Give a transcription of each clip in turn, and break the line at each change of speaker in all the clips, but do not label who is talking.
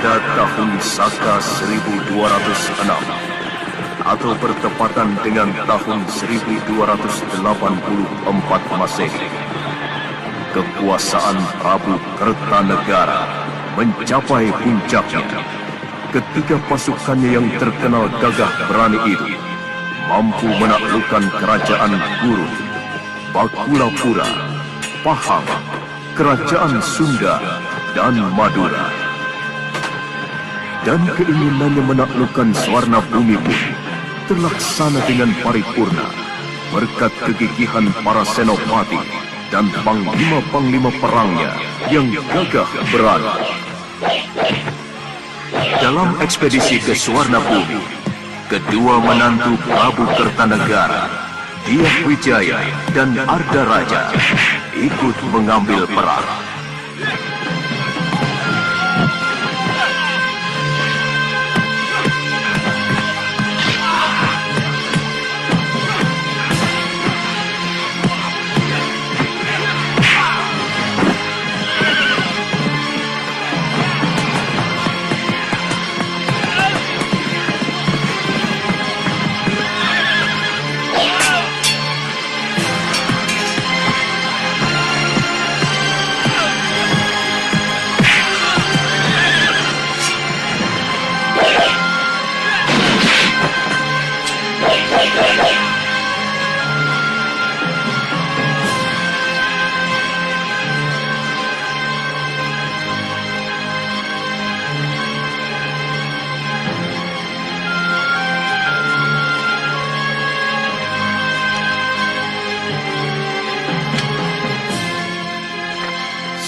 pada tahun Saka 1206 atau bertepatan dengan tahun 1284 Masehi, kekuasaan Prabu Kertanegara mencapai puncaknya ketika pasukannya yang terkenal gagah berani itu mampu menaklukkan kerajaan Gurun, Bakulapura, Pahang, kerajaan Sunda, dan Madura. Dan keinginannya menaklukkan Swarna Bumi pun terlaksana dengan paripurna berkat kegigihan para senopati dan panglima-panglima perangnya yang gagah berani. Dalam ekspedisi ke Swarna Bumi, kedua menantu Prabu Kertanegara, Dyah Wijaya dan Arda Raja, ikut mengambil perang.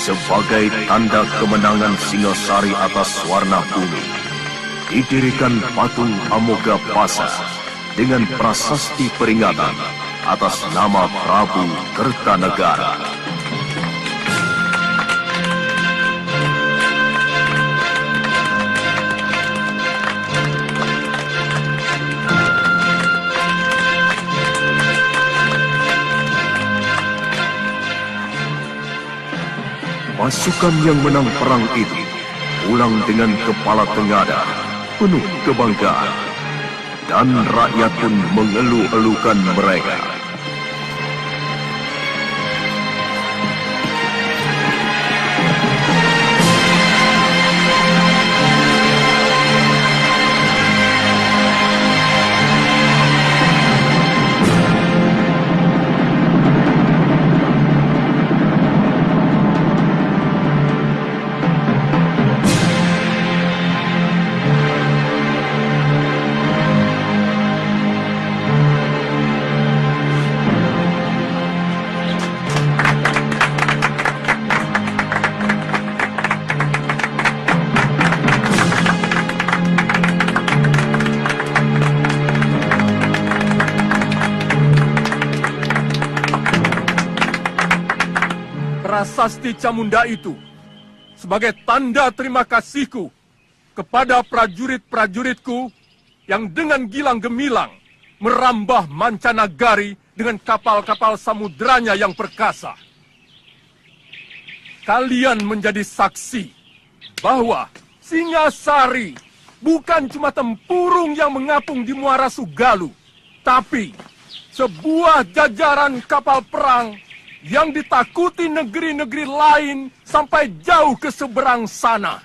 Sebagai tanda kemenangan Singasari atas Swarna Bumi, didirikan patung Amogapasa dengan prasasti peringatan atas nama Prabu Kertanegara. Pasukan yang menang perang itu pulang dengan kepala tengadah, penuh kebanggaan, dan rakyat pun mengeluh-elukan mereka.
Prasasti Camunda itu sebagai tanda terima kasihku kepada prajurit-prajuritku yang dengan gilang gemilang merambah mancanagari dengan kapal-kapal samudranya yang perkasa. Kalian menjadi saksi bahwa Singasari bukan cuma tempurung yang mengapung di Muara Sugalu, tapi sebuah jajaran kapal perang yang ditakuti negeri-negeri lain sampai jauh ke seberang sana.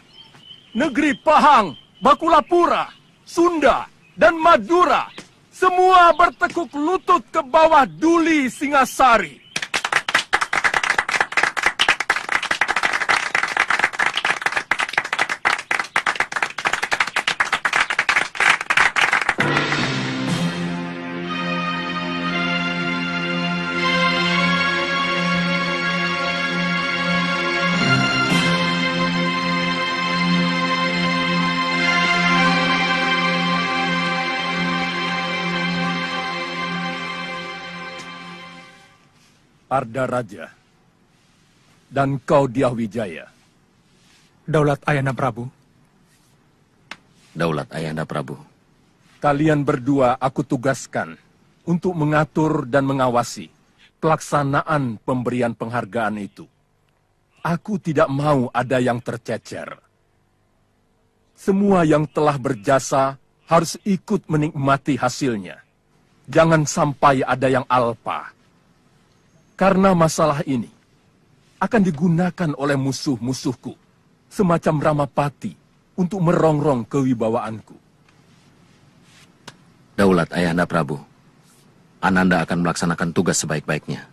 Negeri Pahang, Bakulapura, Sunda, dan Madura semua bertekuk lutut ke bawah duli Singasari. Arda Raja, dan kau Dyah Wijaya.
Daulat Ayahanda Prabu.
Daulat Ayahanda Prabu.
Kalian berdua aku tugaskan untuk mengatur dan mengawasi pelaksanaan pemberian penghargaan itu. Aku tidak mau ada yang tercecer. Semua yang telah berjasa harus ikut menikmati hasilnya. Jangan sampai ada yang alpa. Karena masalah ini akan digunakan oleh musuh-musuhku, semacam Ramapati, untuk merongrong kewibawaanku.
Daulat Ayahanda Prabu, Ananda akan melaksanakan tugas sebaik-baiknya.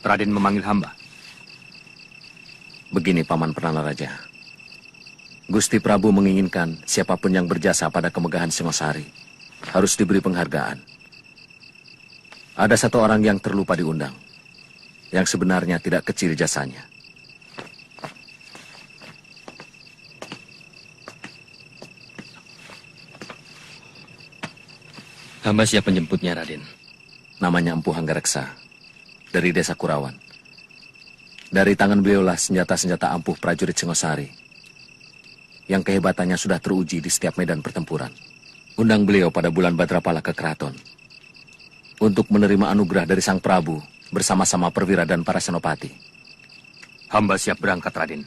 Raden memanggil hamba.
Begini Paman Perdana Raja. Gusti Prabu menginginkan siapapun yang berjasa pada kemegahan Singosari harus diberi penghargaan. Ada satu orang yang terlupa diundang, yang sebenarnya tidak kecil jasanya.
Hamba siap menjemputnya, Raden.
Namanya Empu Hanggareksa, dari desa Kurawan. Dari tangan beliaulah senjata-senjata ampuh prajurit Singosari, yang kehebatannya sudah teruji di setiap medan pertempuran. Undang beliau pada bulan Badrapala ke keraton, untuk menerima anugerah dari Sang Prabu bersama-sama perwira dan para senopati.
Hamba siap berangkat, Raden.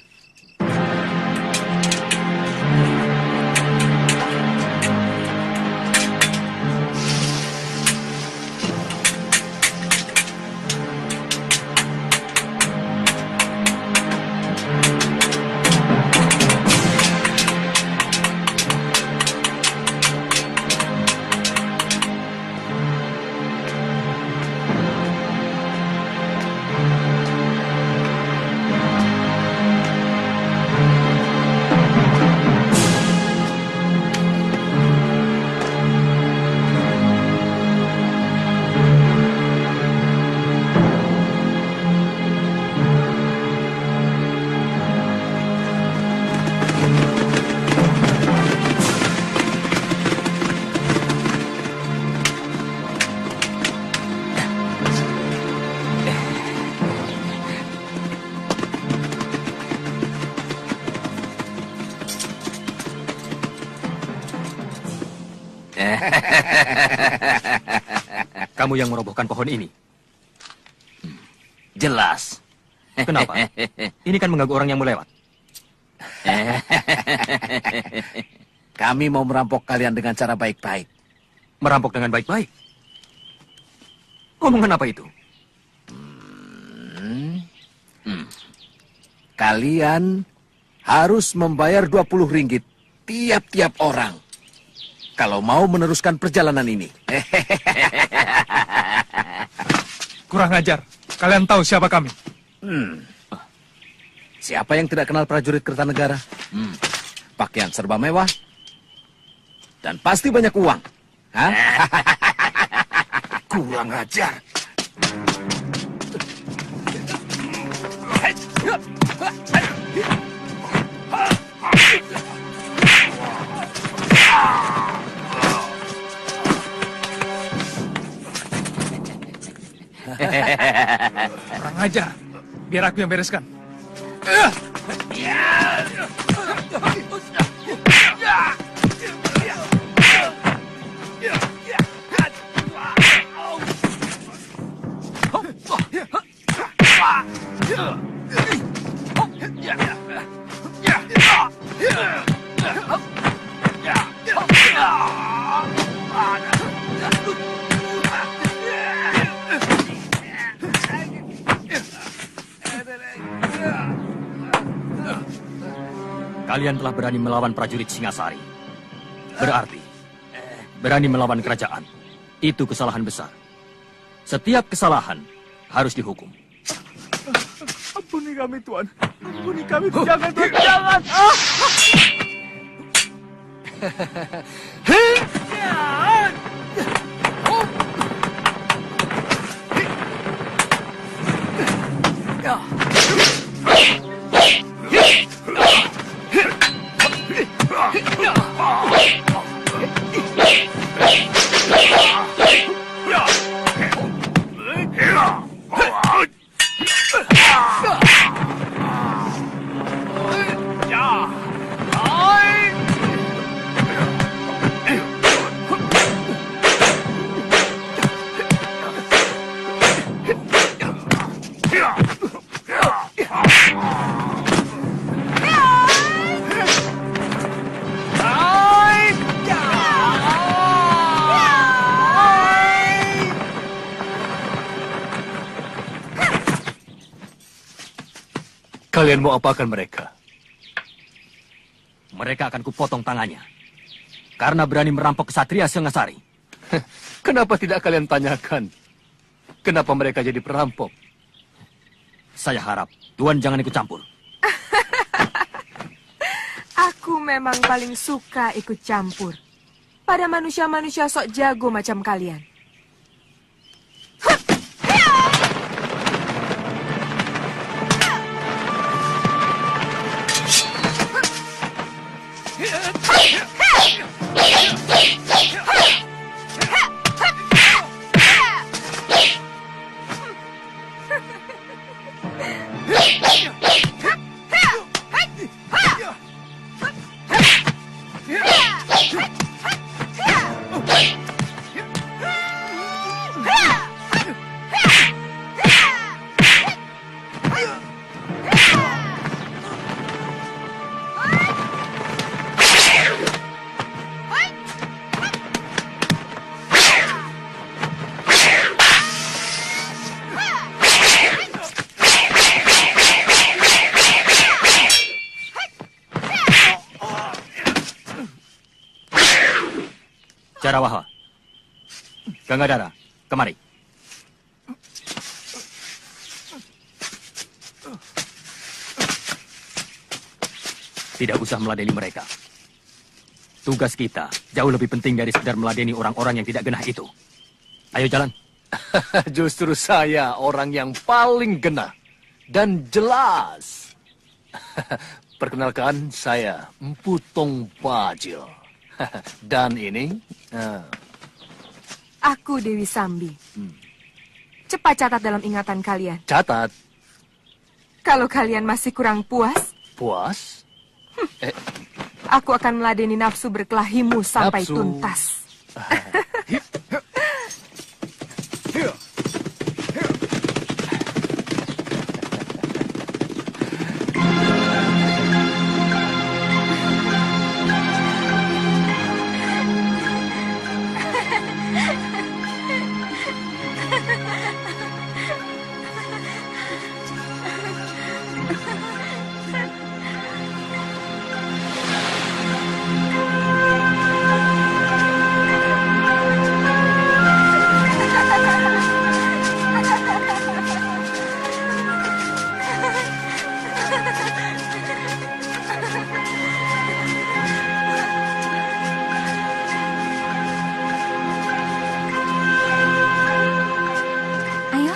Kamu yang merobohkan pohon ini?
Jelas.
Kenapa? Ini kan mengganggu orang yang mau lewat.
Kami mau merampok kalian dengan cara baik-baik.
Merampok dengan baik-baik? Omongan apa itu?
Kalian harus membayar 20 ringgit tiap-tiap orang kalau mau meneruskan perjalanan ini.
Kurang ajar. Kalian tahu siapa kami?
Siapa yang tidak kenal prajurit Kertanegara? Pakaian serba mewah dan pasti banyak uang. Hah?
Kurang ajar.
Kurang ajar. Biar aku yang bereskan.
Kalian telah berani melawan prajurit Singasari. Berarti, berani melawan kerajaan. Itu kesalahan besar. Setiap kesalahan harus dihukum.
Ampuni kami, Tuan. Ampuni kami. Jangan, Tuan. Jangan.
Kalian mau apakan mereka?
Mereka akan kupotong tangannya. Karena berani merampok kesatria Singasari.
Kenapa tidak kalian tanyakan? Kenapa mereka jadi perampok?
Saya harap Tuan jangan ikut campur.
Aku memang paling suka ikut campur pada manusia-manusia sok jago macam kalian.
Jarawaha, Gangadara, kemari. Tidak usah meladeni mereka. Tugas kita jauh lebih penting dari sekedar meladeni orang-orang yang tidak genah itu. Ayo jalan.
Justru saya orang yang paling genah dan jelas. Perkenalkan, saya Empu Tong Bajil. Dan ini...
Aku Dewi Sambi. Cepat catat dalam ingatan kalian.
Catat.
Kalau kalian masih kurang puas,
Puas?
aku akan meladeni nafsu berkelahimu sampai
Nafsu.
tuntas.
Ayo,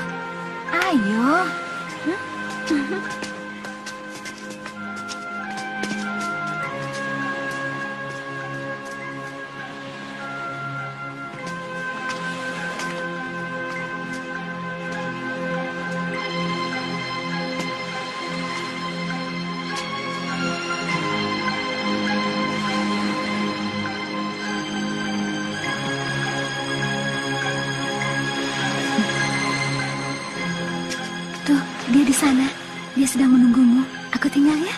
ayo. Tuh, dia di sana. Dia sedang menunggumu. Aku tinggal ya.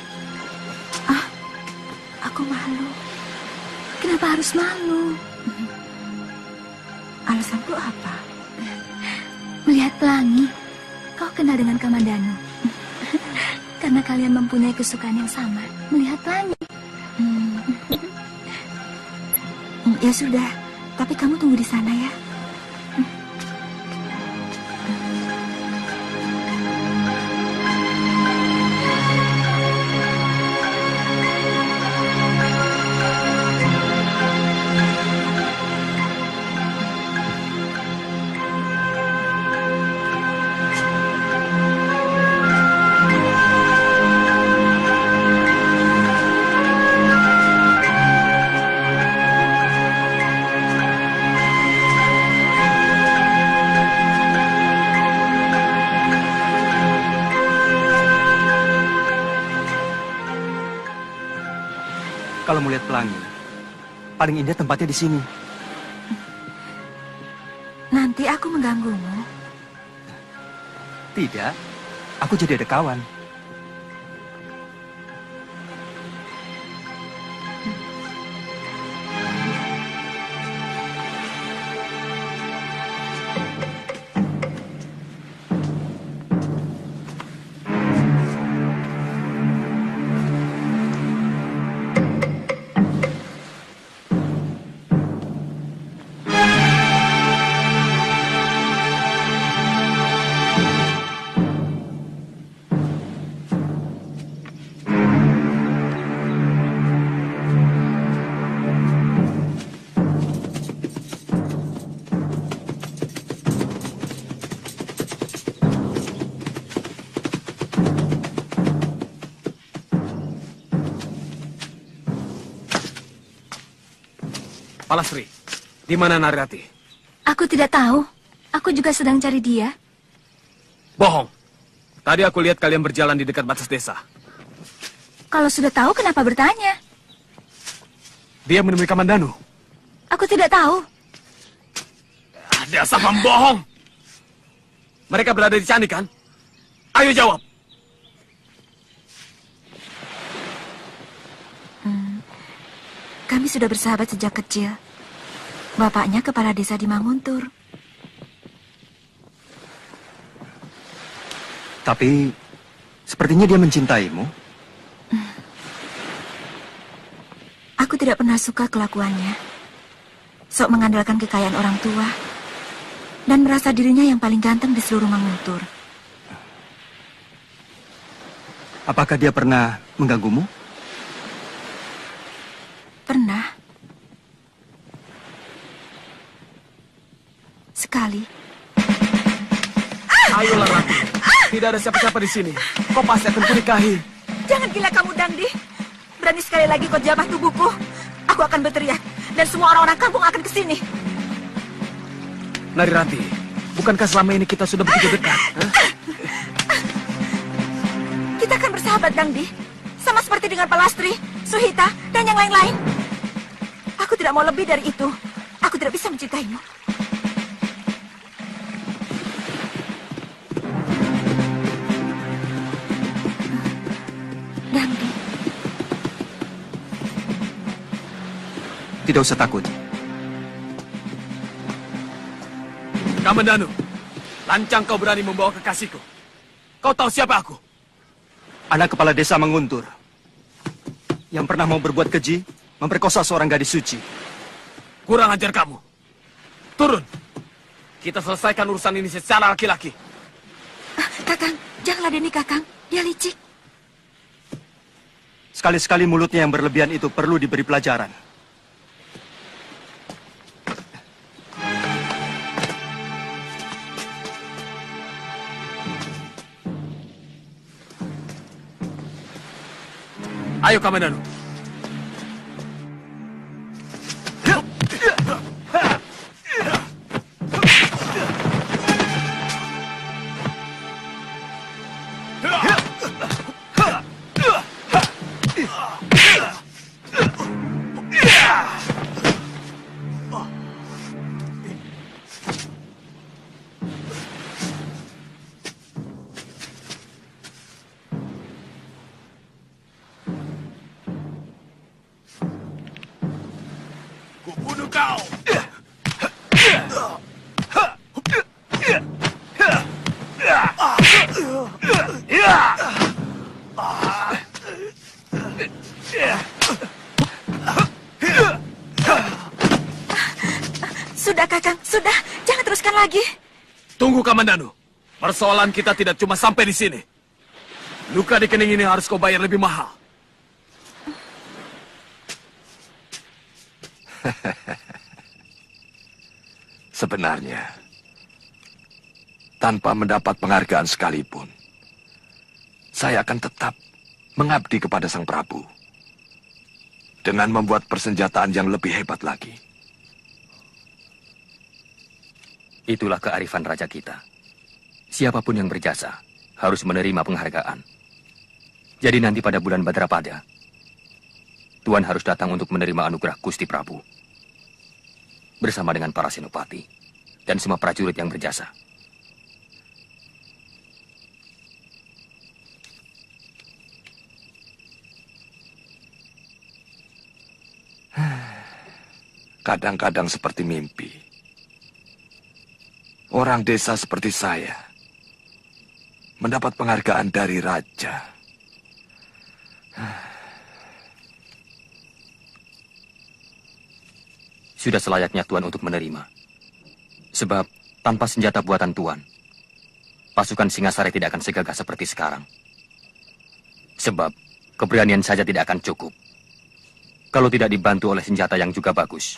Ah, aku malu. Kenapa harus malu? Alasanku apa? Melihat pelangi. Kau kenal dengan Kamandanu. Karena kalian mempunyai kesukaan yang sama. Melihat pelangi. Ya sudah, tapi kamu tunggu di sana ya.
Kalau mau lihat pelangi, paling indah tempatnya di sini.
Nanti aku mengganggumu.
Tidak, aku jadi ada kawan.
Palastri, di mana Narirati?
Aku tidak tahu. Aku juga sedang cari dia.
Bohong. Tadi aku lihat kalian berjalan di dekat batas desa.
Kalau sudah tahu, kenapa bertanya?
Dia menemui Kamandanu.
Aku tidak tahu.
Dasar pembohong. Mereka berada di candi, kan? Ayo jawab.
Kami sudah bersahabat sejak kecil. Bapaknya kepala desa di Manguntur.
Tapi sepertinya dia mencintaimu.
Aku tidak pernah suka kelakuannya. Sok mengandalkan kekayaan orang tua. Dan merasa dirinya yang paling ganteng di seluruh Manguntur.
Apakah dia pernah mengganggumu?
Pernah. Sekali.
Ayolah, Rati. Tidak ada siapa-siapa di sini. Kau pasti akan kunikahi.
Jangan gila kamu, Dangdi. Berani sekali lagi kau jabah tubuhku. Aku akan berteriak. Dan semua orang-orang kampung akan ke sini.
Narirati, bukankah selama ini kita sudah begitu dekat?
Kita akan bersahabat, Dangdi. Sama seperti dengan Palastri, Suhita, dan yang lain-lain. Aku tidak mau lebih dari itu. Aku tidak bisa mencintaimu. Dangdi.
Tidak usah takut.
Kamandanu, lancang kau berani membawa kekasihku. Kau tahu siapa aku?
Anak kepala desa Manguntur. Yang pernah mau berbuat keji, memperkosa seorang gadis suci.
Kurang ajar kamu. Turun. Kita selesaikan urusan ini secara laki-laki.
Kakang, jangan ladeni Kakang. Dia licik.
Sekali-sekali mulutnya yang berlebihan itu perlu diberi pelajaran.
Ayo, Kamandanu. Bunuh kau!
Sudah, Kakang. Sudah. Jangan teruskan lagi.
Tunggu, Kamandanu. Persoalan kita tidak cuma sampai di sini. Luka di kening ini harus kau bayar lebih mahal.
Sebenarnya, tanpa mendapat penghargaan sekalipun, saya akan tetap mengabdi kepada Sang Prabu dengan membuat persenjataan yang lebih hebat lagi.
Itulah kearifan raja kita. Siapapun yang berjasa harus menerima penghargaan. Jadi nanti pada bulan Badrapada, Tuan harus datang untuk menerima anugerah Gusti Prabu. Bersama dengan para senopati dan semua prajurit yang berjasa.
Kadang-kadang seperti mimpi. Orang desa seperti saya mendapat penghargaan dari raja.
Sudah selayaknya Tuan untuk menerima. Sebab tanpa senjata buatan Tuan, pasukan Singasari tidak akan segagah seperti sekarang. Sebab keberanian saja tidak akan cukup kalau tidak dibantu oleh senjata yang juga bagus.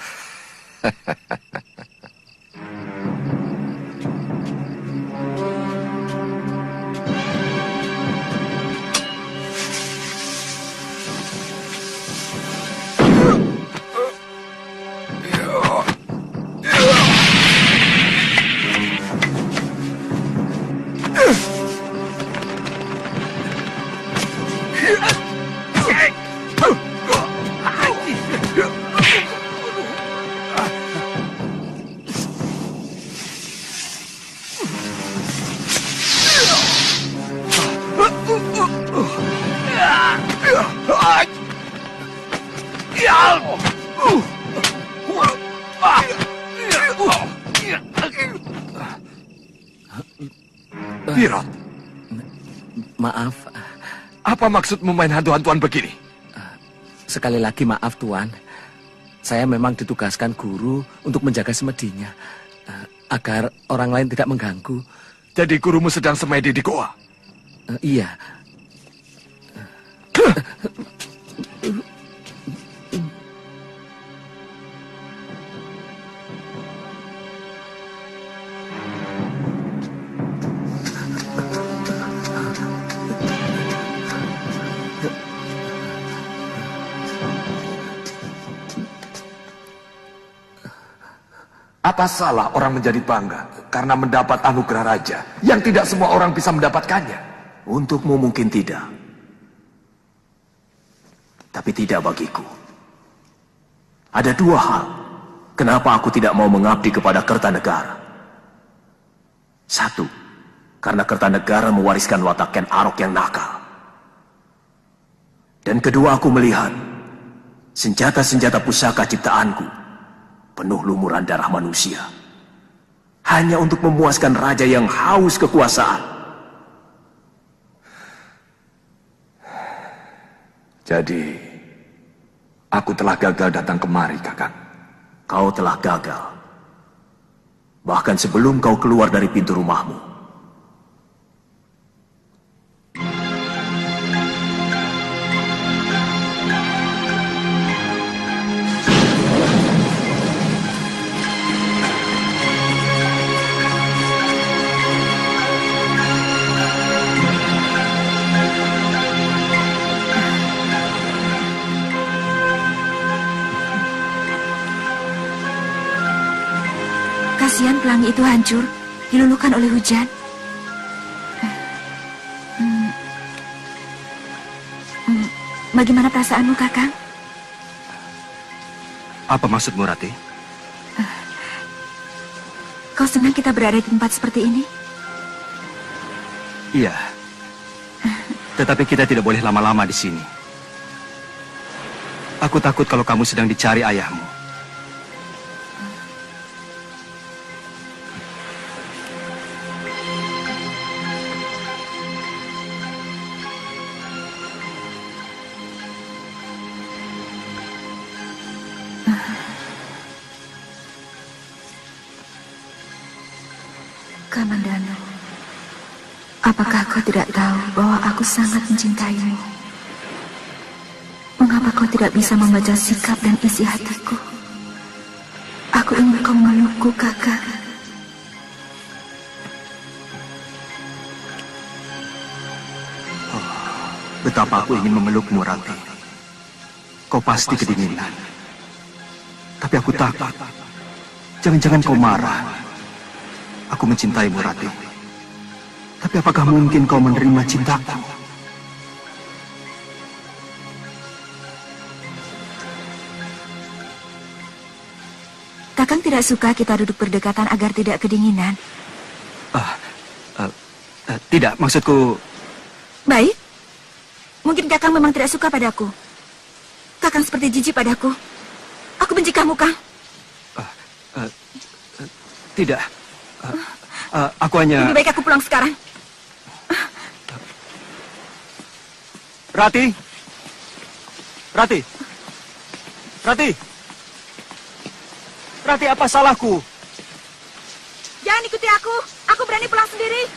Birot,
Maaf,
apa maksudmu main hantu-hantuan begini?
sekali lagi maaf Tuan. Saya memang ditugaskan guru untuk menjaga semedinya, agar orang lain tidak mengganggu.
Jadi gurumu sedang semedi di goa?
Iya.
Apa salah orang menjadi bangga karena mendapat anugerah raja yang tidak semua orang bisa mendapatkannya?
Untukmu mungkin tidak. Tapi tidak bagiku. Ada dua hal kenapa aku tidak mau mengabdi kepada Kertanegara. Satu, karena Kertanegara mewariskan watak Ken Arok yang nakal. Dan kedua, aku melihat senjata-senjata pusaka ciptaanku penuh lumuran darah manusia. Hanya untuk memuaskan raja yang haus kekuasaan.
Jadi, aku telah gagal datang kemari, Kakang.
Kau telah gagal. Bahkan sebelum kau keluar dari pintu rumahmu.
Kasihan pelangi itu hancur, diluluhkan oleh hujan. Bagaimana perasaanmu, Kakang?
Apa maksudmu, Rati?
Kau senang kita berada di tempat seperti ini?
Iya. Tetapi kita tidak boleh lama-lama di sini. Aku takut kalau kamu sedang dicari ayahmu.
Kamandano, apakah kau tidak tahu bahwa aku sangat mencintaimu? Mengapa kau tidak bisa membaca sikap dan isi hatiku? Aku ingin kau memelukku, Kakak.
Betapa aku ingin memelukmu, Rati. Kau pasti kedinginan. Tapi aku takut. Jangan-jangan kau marah. Aku mencintaimu, Rati. Tapi apakah mungkin kau menerima cintaku?
Kakang tidak suka kita duduk berdekatan agar tidak kedinginan.
Tidak, maksudku...
Baik. Mungkin Kakang memang tidak suka padaku. Kakang seperti jijik padaku. Aku benci kamu, Kang.
Tidak. Aku hanya...
Lebih baik aku pulang sekarang.
Rati! Rati! Rati! Rati, apa salahku?
Jangan ikuti aku. Aku berani pulang sendiri.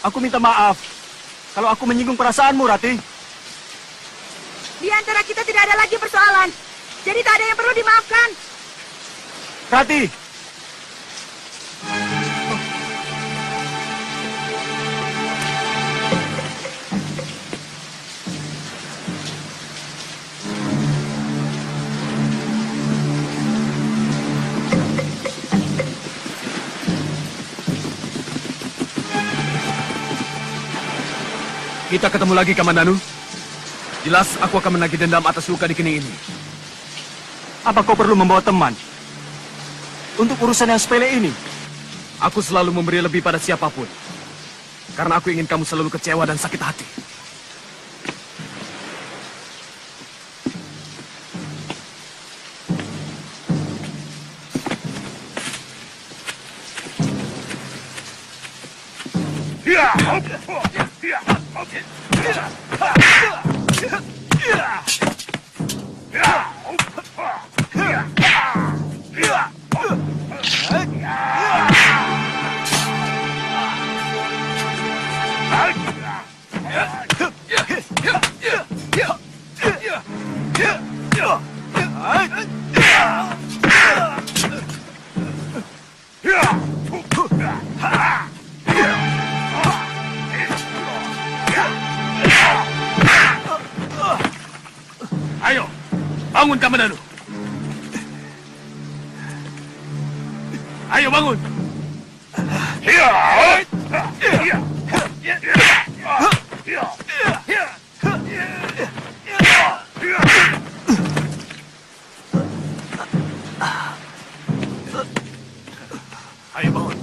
Aku minta maaf kalau aku menyinggung perasaanmu, Rati.
Di antara kita tidak ada lagi persoalan. Jadi tak ada yang perlu dimaafkan.
Rati!
Kita ketemu lagi, Kamandanu.
Jelas aku akan menagih dendam atas luka di kening ini.
Apa kau perlu membawa teman? Untuk urusan yang sepele ini?
Aku selalu memberi lebih pada siapapun. Karena aku ingin kamu selalu kecewa dan sakit hati.
Ayo, bangun Kamandanu. Ayo bangun. Ayo bangun.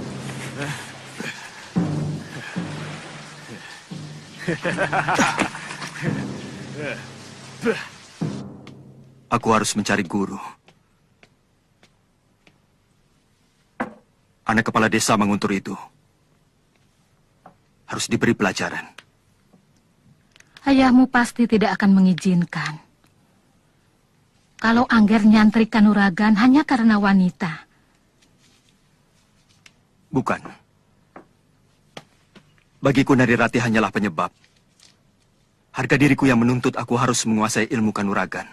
Aku harus mencari guru. Anak kepala desa Manguntur itu harus diberi pelajaran.
Ayahmu pasti tidak akan mengizinkan. Kalau Angger nyantri Kanuragan hanya karena wanita.
Bukan. Bagiku Narirati hanyalah penyebab. Harga diriku yang menuntut aku harus menguasai ilmu Kanuragan.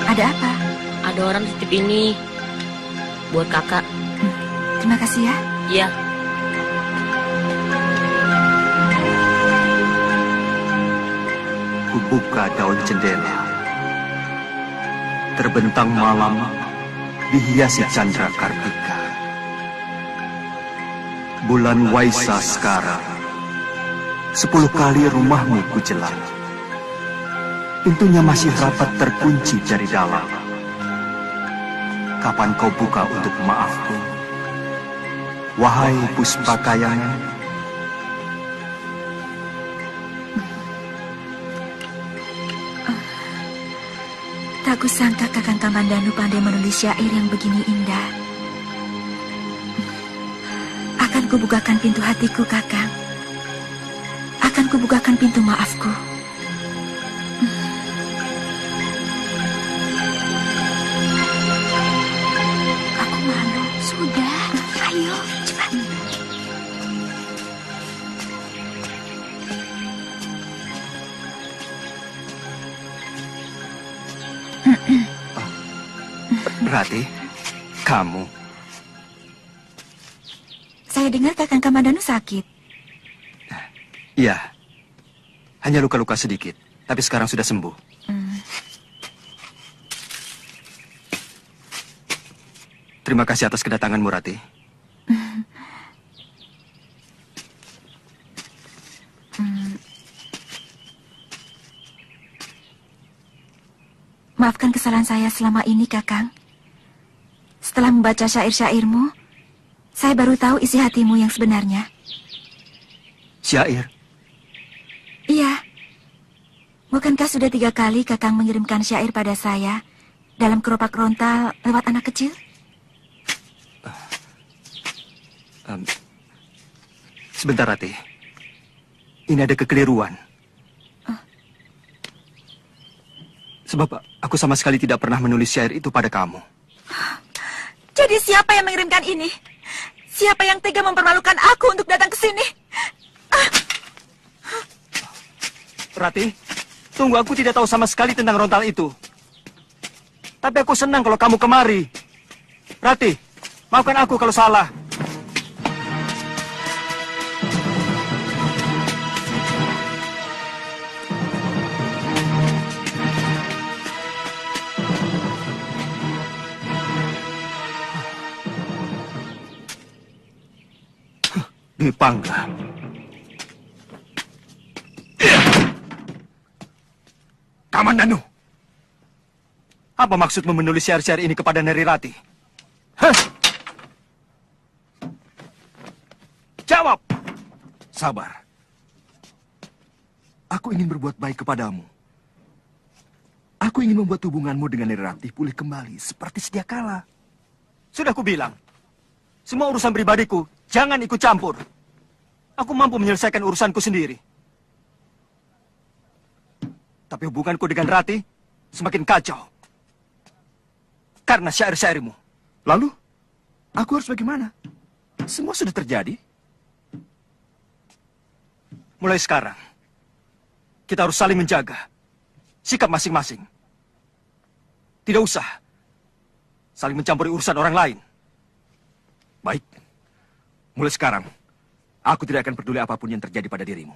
Ada apa?
Ada orang titip ini buat kakak.
Terima kasih ya.
Iya.
Kubuka daun jendela. Terbentang malam dihiasi chandra kartika. Bulan Waisa sekarang 10 kali rumahmu kujelang. Pintunya masih rapat terkunci dari dalam. Kapan kau buka untuk maafku? Wahai Puspakayangan.
Tak kusangka Kakang Kamandanu pandai menulis syair yang begini indah. Akan kubukakan pintu hatiku, Kakang. Akan kubukakan pintu maafku.
Sudah, ayo, cepat.
Rati, kamu.
Saya dengar Kakang Kamandanu sakit.
Iya, hanya luka-luka sedikit, tapi sekarang sudah sembuh. Terima kasih atas kedatanganmu, Rati.
Maafkan kesalahan saya selama ini, Kakang. Setelah membaca syair-syairmu, saya baru tahu isi hatimu yang sebenarnya.
Syair?
Iya. Bukankah sudah 3 kali Kakang mengirimkan syair pada saya dalam keropak rontal lewat anak kecil?
Sebentar, Rati. Ini ada kekeliruan. Sebab aku sama sekali tidak pernah menulis syair itu pada kamu.
Jadi siapa yang mengirimkan ini? Siapa yang tega mempermalukan aku untuk datang ke sini?
Rati, tunggu, aku tidak tahu sama sekali tentang rontal itu. Tapi aku senang kalau kamu kemari. Rati, maafkan aku kalau salah. Dwi Pangga.
Kamandanu,
Apa maksudmu menulis syair-syair ini kepada Neri Rati? Hah? Jawab!
sabar. Aku ingin berbuat baik kepadamu. Aku ingin membuat hubunganmu dengan Neri Rati pulih kembali seperti sedia kala.
Sudah kubilang, semua urusan pribadiku jangan ikut campur. Aku mampu menyelesaikan urusanku sendiri. Tapi hubunganku dengan Rati semakin kacau. Karena syair-syairmu.
Lalu, aku harus bagaimana? Semua sudah terjadi.
Mulai sekarang, kita harus saling menjaga sikap masing-masing. Tidak usah saling mencampuri urusan orang lain.
Baik, mulai sekarang, aku tidak akan peduli apapun yang terjadi pada dirimu.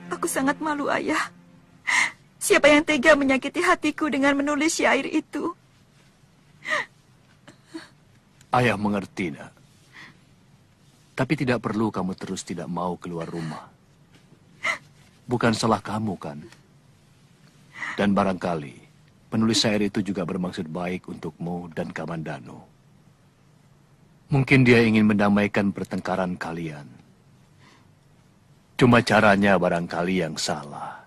Aku sangat malu, Ayah. Siapa yang tega menyakiti hatiku dengan menulis syair itu?
Ayah mengerti, nak. Tapi tidak perlu kamu terus tidak mau keluar rumah. Bukan salah kamu, kan? Dan barangkali penulis syair itu juga bermaksud baik untukmu dan Kamandanu. Mungkin dia ingin mendamaikan pertengkaran kalian. Cuma caranya barangkali yang salah.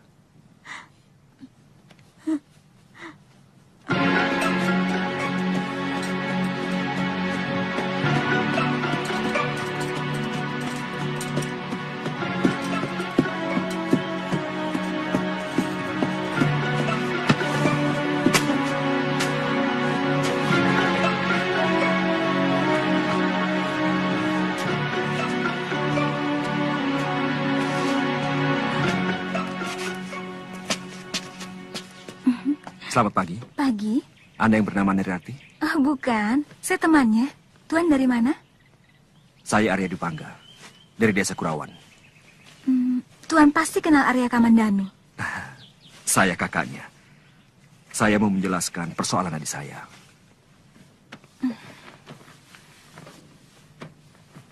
Selamat pagi.
Pagi?
Anda yang bernama Neri Rati?
Ah, bukan. Saya temannya. Tuan dari mana?
Saya Arya Dwi-Pangga, dari Desa Kurawan.
Tuan pasti kenal Arya Kamandanu.
Saya kakaknya. Saya mau menjelaskan persoalan adik saya.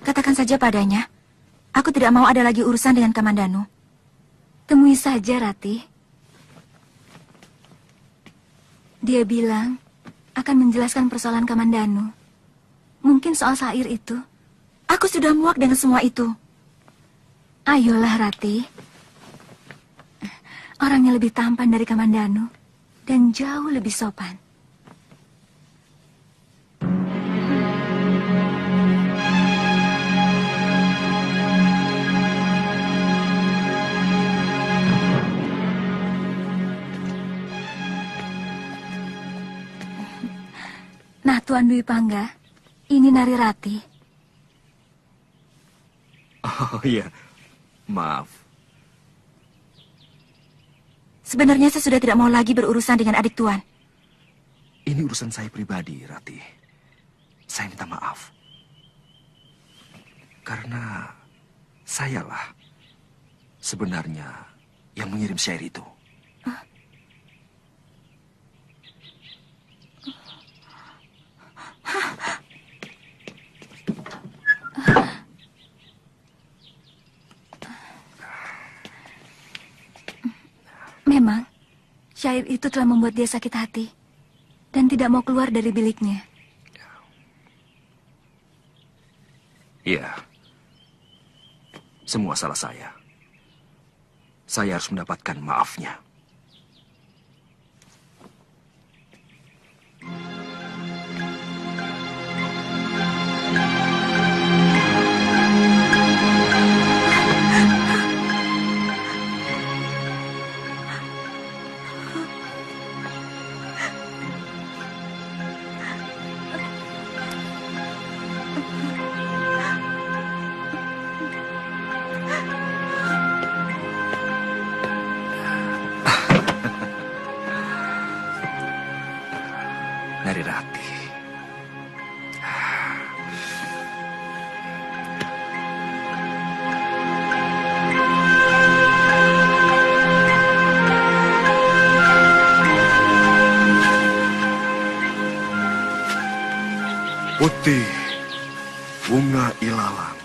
Katakan saja padanya. Aku tidak mau ada lagi urusan dengan Kamandanu. Temui saja, Rati. Dia bilang akan menjelaskan persoalan Kamandanu. Mungkin soal syair itu. Aku sudah muak dengan semua itu. Ayolah, Rati. Orangnya lebih tampan dari Kamandanu dan jauh lebih sopan. Nah, Tuan Dwi Pangga, ini Nari Rati.
Oh iya, maaf.
Sebenarnya saya sudah tidak mau lagi berurusan dengan adik Tuan.
Ini urusan saya pribadi, Rati. Saya minta maaf. Karena sayalah sebenarnya yang mengirim syair itu.
Memang, syair itu telah membuat dia sakit hati dan tidak mau keluar dari biliknya.
Iya. Semua salah saya. Saya harus mendapatkan maafnya. Putih bunga ilalang,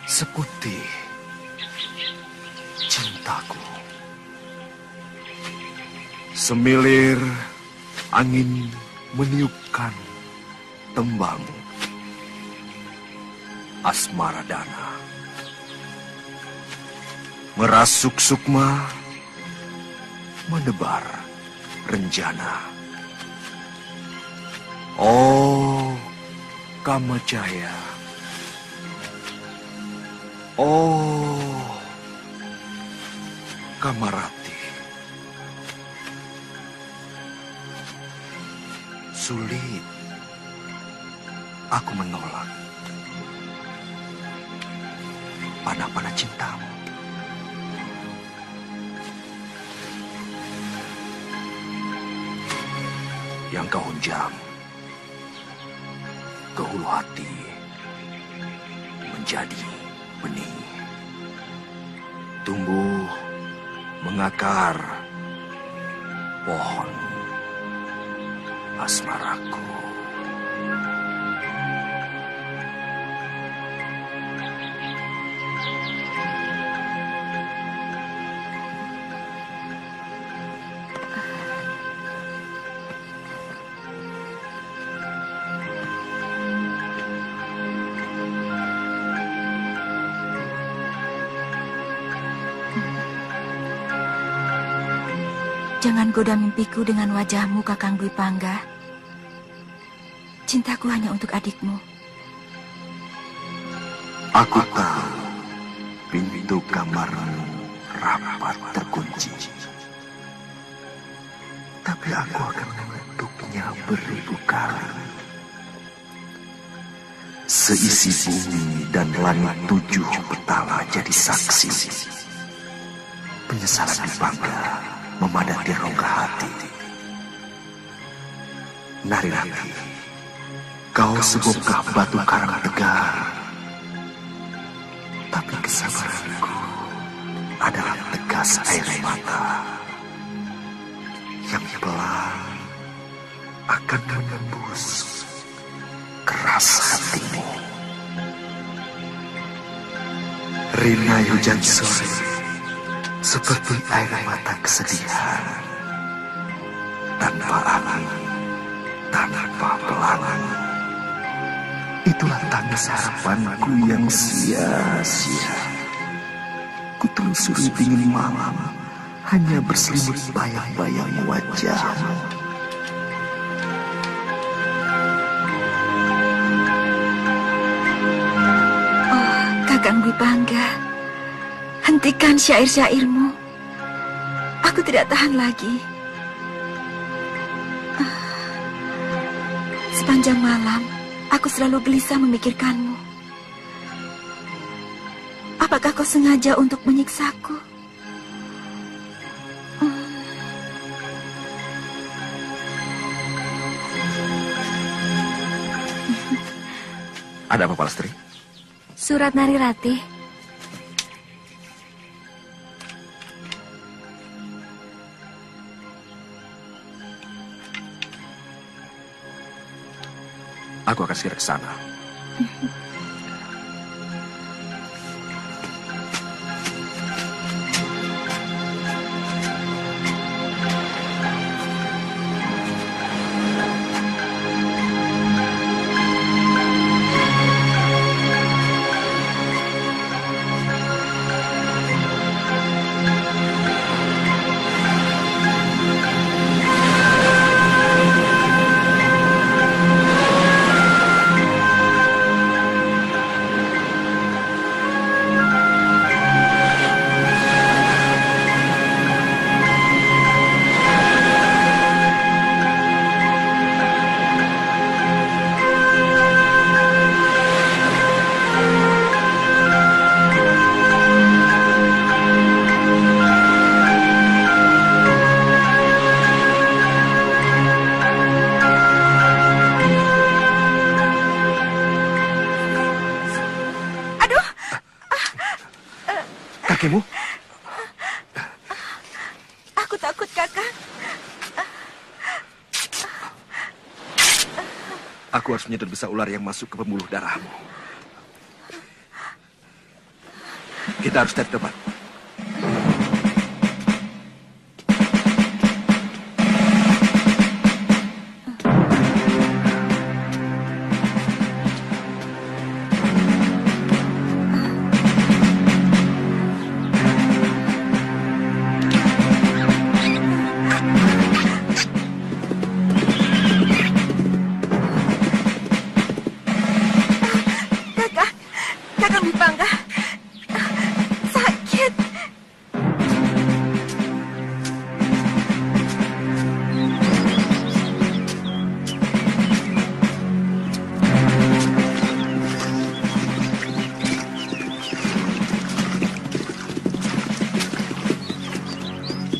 seputih cintaku. Semilir angin meniupkan tembangmu, asmara dana. Merasuk sukma, menebar renjana. Oh, Kamajaya. Oh, Kamarati. Sulit aku menolak panah-panah cintamu. Yang kau hunjam ke hulu hati menjadi benih, tumbuh mengakar pohon asmaraku.
Jangan goda mimpiku dengan wajahmu, Kakang Dwi Pangga. Cintaku hanya untuk adikmu.
Aku tahu pintu kamarmu rapat terkunci. Tapi aku akan mengetuknya beribu kali. Seisi bumi dan langit 7 petala jadi saksi. Penyesalan Dwi Pangga memadati rongga hati. Nari-nari, kau sebongkah batu karang tegar. Tapi kesabaranku adalah tegas air mata yang pelan akan menembus keras hatimu. Rina hujan sore seperti air mata kesedihan, tanpa angin, tanpa pelangi. Itulah tangis harapanku yang sia-sia. Kutelusuri dingin malam, hanya berselimut bayang-bayang wajahmu.
Oh, Kakang Dwi Pangga, hentikan syair-syairmu. Aku tidak tahan lagi. Sepanjang malam, aku selalu gelisah memikirkanmu. Apakah kau sengaja untuk menyiksaku?
Ada apa, Palastri?
Surat Nari Ratih.
Aku akan segera ke sana. Kakimu?
Aku takut, Kakang.
Aku harus menyedot bisa ular yang masuk ke pembuluh darahmu. Kita harus cari tempat.
Kakang Bipangga. Sakit.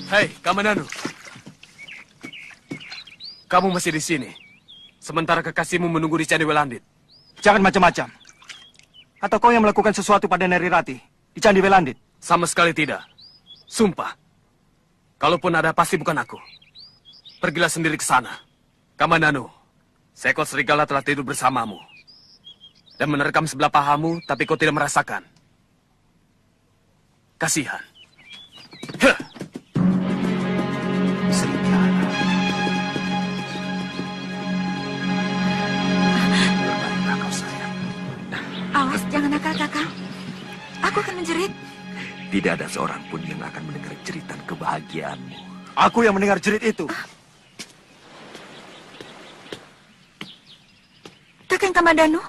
Hei, Kamandanu. Kamu masih di sini. Sementara kekasihmu menunggu di Candi Welandit.
Jangan macam-macam. Atau kau yang melakukan sesuatu pada Neri Rati di Candi Welandit?
Sama sekali tidak. Sumpah. Kalaupun ada, pasti bukan aku. Pergilah sendiri ke sana. Kamandanu, seekor serigala telah tidur bersamamu. Dan menerkam sebelah pahamu, tapi kau tidak merasakan. Kasihan. Huh.
Awas, jangan nakal, Kakang. Aku akan menjerit.
Tidak ada seorang pun yang akan mendengar jeritan kebahagiaanmu.
Aku yang mendengar jerit itu.
Kakang Kamandanu.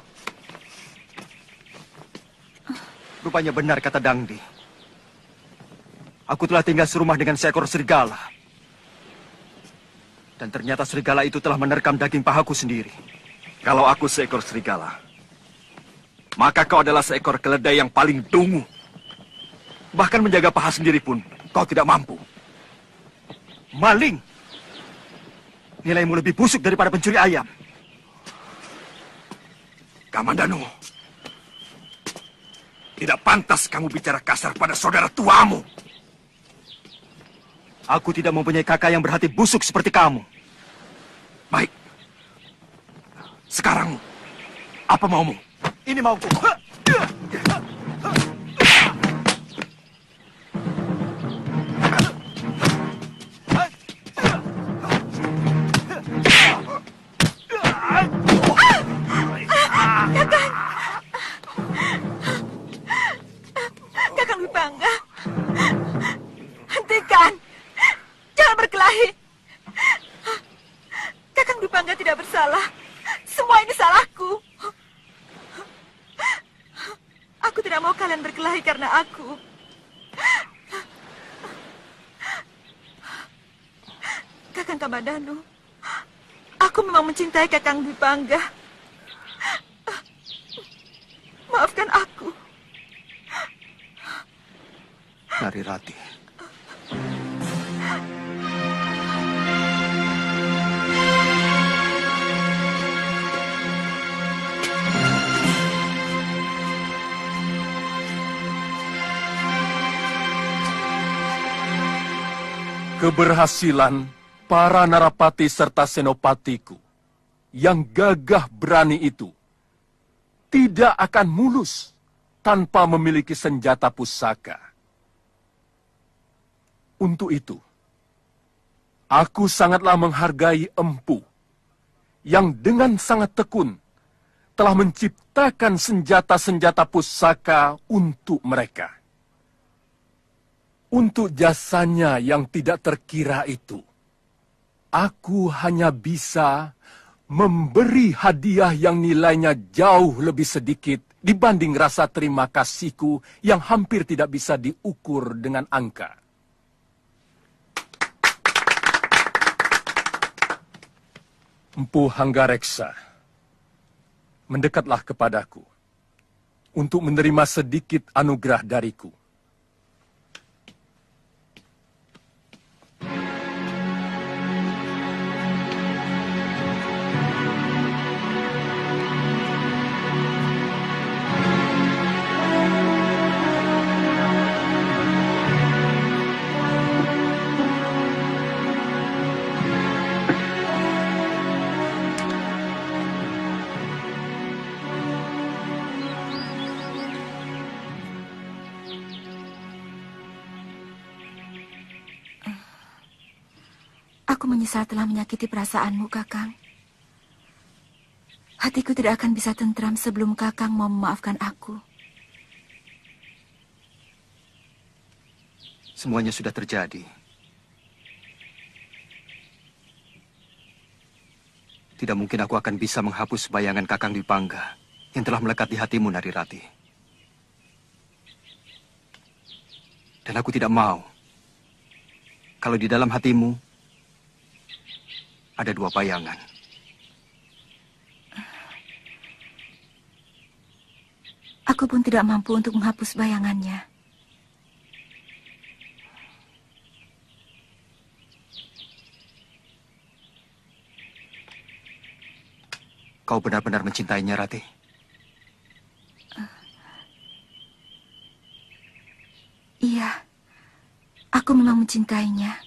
Rupanya benar kata Dangdi. Aku telah tinggal serumah dengan seekor serigala. Dan ternyata serigala itu telah menerkam daging pahaku sendiri.
Kalau aku seekor serigala, maka kau adalah seekor keledai yang paling dungu. Bahkan menjaga paha sendiri pun kau tidak mampu.
Maling! Nilaimu lebih busuk daripada pencuri ayam.
Kamandanu, tidak pantas kamu bicara kasar pada saudara tuamu.
Aku tidak mempunyai kakak yang berhati busuk seperti kamu.
Baik. Sekarang, apa maumu?
Ini mauku.
Kakang Bipangga. Hentikan. Jangan berkelahi. Kakang Bipangga tidak bersalah. Semua ini salahku. Aku tidak mau kalian berkelahi karena aku. Kakang Kamandanu, aku memang mencintai Kakang Bipangga. Maafkan aku.
Nari Rati.
Keberhasilan para narapati serta senopatiku yang gagah berani itu tidak akan mulus tanpa memiliki senjata pusaka. Untuk itu, aku sangatlah menghargai Empu yang dengan sangat tekun telah menciptakan senjata-senjata pusaka untuk mereka. Untuk jasanya yang tidak terkira itu, aku hanya bisa memberi hadiah yang nilainya jauh lebih sedikit dibanding rasa terima kasihku yang hampir tidak bisa diukur dengan angka. Empu Hanggareksa, mendekatlah kepadaku untuk menerima sedikit anugerah dariku.
Aku menyesal telah menyakiti perasaanmu, Kakang. Hatiku tidak akan bisa tentram sebelum Kakang mau memaafkan aku.
Semuanya sudah terjadi. Tidak mungkin aku akan bisa menghapus bayangan Kakang Dwi Pangga yang telah melekat di hatimu, Narirati. Dan aku tidak mau kalau di dalam hatimu ada dua bayangan.
Aku pun tidak mampu untuk menghapus bayangannya.
Kau benar-benar mencintainya, Rati?
Iya, aku memang mencintainya.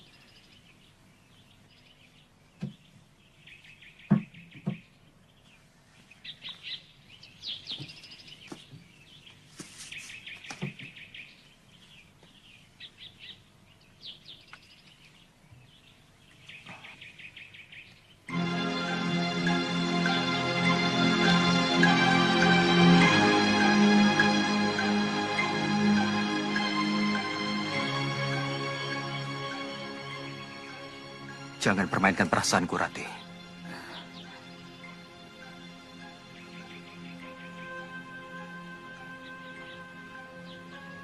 Jangan permainkan perasaanku, Rati.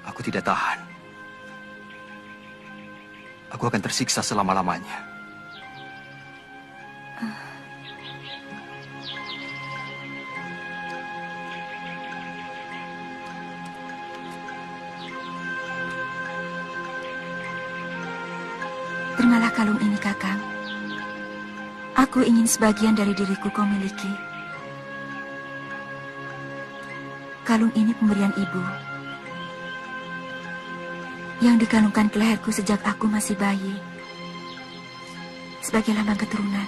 Aku tidak tahan. Aku akan tersiksa selama-lamanya.
Terimalah kalung ini, Kakang. Aku ingin sebagian dari diriku kau miliki. Kalung ini pemberian ibu yang dikalungkan ke leherku sejak aku masih bayi, sebagai lambang keturunan.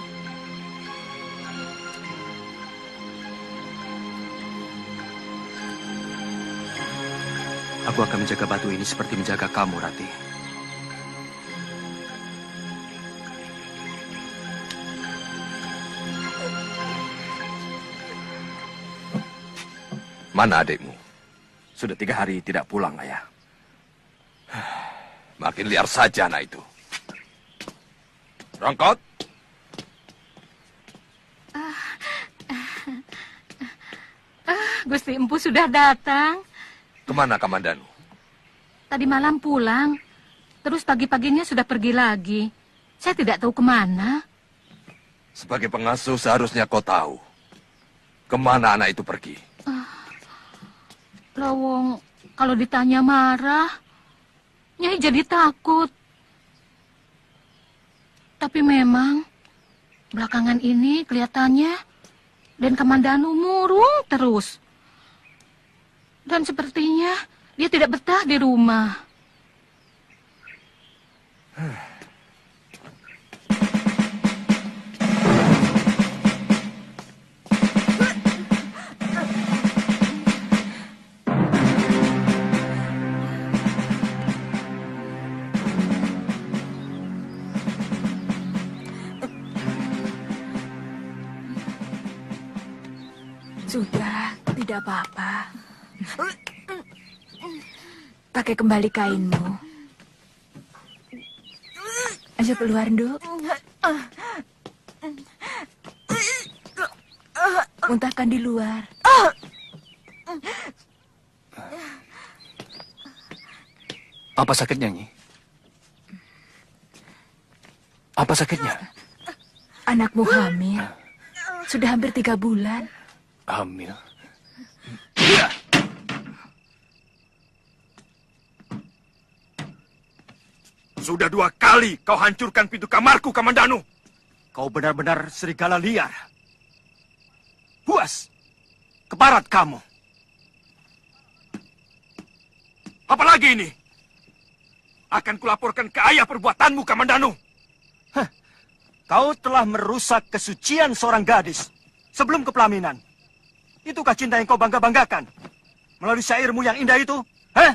Aku akan menjaga batu ini seperti menjaga kamu, Rati.
Mana adikmu? Sudah 3 hari tidak pulang, Ayah. Makin liar saja anak itu. Rongkot.
Gusti Empu sudah datang.
Kemana Kamandanu?
Tadi malam pulang. Terus pagi-paginya sudah pergi lagi. Saya tidak tahu kemana.
Sebagai pengasuh seharusnya kau tahu. Kemana anak itu pergi?
Lawong, kalau ditanya marah, Nyai jadi takut. Tapi memang, belakangan ini kelihatannya Den Kamandanu murung terus. Dan sepertinya dia tidak betah di rumah.
Sudah, tidak apa-apa. Pakai kembali kainmu. Ayo keluar, Nduk. Muntahkan di luar.
Apa sakitnya, Nyi? Apa sakitnya?
Anakmu hamil. Sudah hampir 3 bulan.
Hamil?
Sudah 2 kali kau hancurkan pintu kamarku, Kamandanu.
Kau benar-benar serigala liar. Puas. Keparat kamu.
Apalagi ini? Akan kulaporkan ke ayah perbuatanmu, Kamandanu.
Kau telah merusak kesucian seorang gadis sebelum kepelaminan. Itukah cinta yang kau bangga-banggakan? Melalui syairmu yang indah itu? Hah?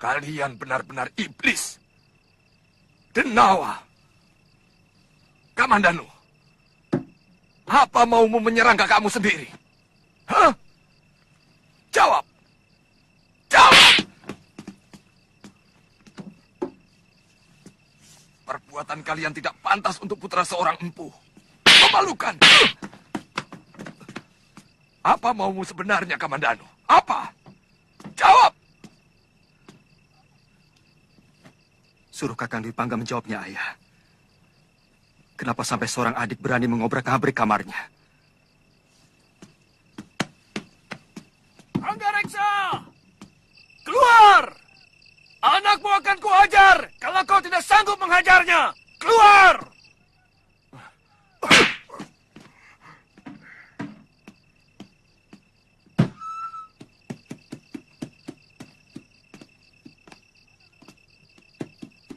Kalian benar-benar iblis. Denawa. Kamandanu. Apa maumu menyerang kakakmu sendiri? Hah? Jawab. Jawab. Perbuatan kalian tidak pantas untuk putra seorang empu. Memalukan. Apa maumu sebenarnya, Kamandanu? Apa? Jawab.
Suruh Kakang Dwi Pangga menjawabnya, Ayah. Kenapa sampai seorang adik berani mengobrak-abrik kamarnya?
Anggareksa! Keluar! Anakmu akan kuhajar kalau kau tidak sanggup menghajarnya. Keluar!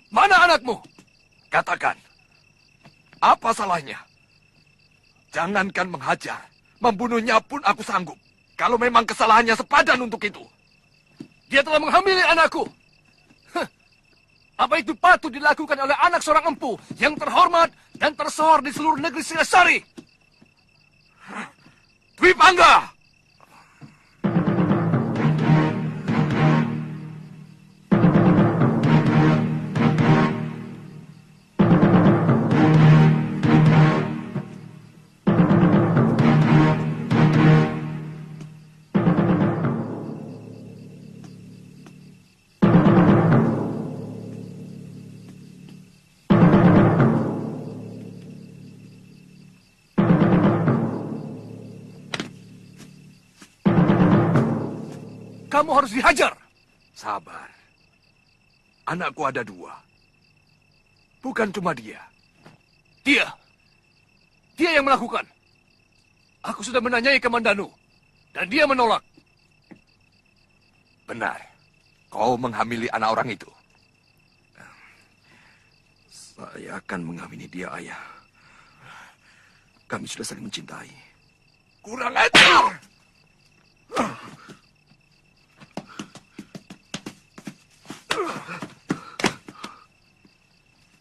Mana anakmu? Katakan. Apa salahnya? Jangankan menghajar. Membunuhnya pun aku sanggup. Kalau memang kesalahannya sepadan untuk itu. Dia telah menghamili anakku. Apa itu patut dilakukan oleh anak seorang empu yang terhormat dan tersohor di seluruh negeri Singasari? Dwi Pangga! Kamu harus dihajar. Sabar. Anakku ada dua. Bukan cuma dia. Dia yang melakukan. Aku sudah menanyai Kamandanu. Dan dia menolak. Benar. Kau menghamili anak orang itu. Saya akan menghamili dia, Ayah. Kami sudah saling mencintai. Kurang ajar!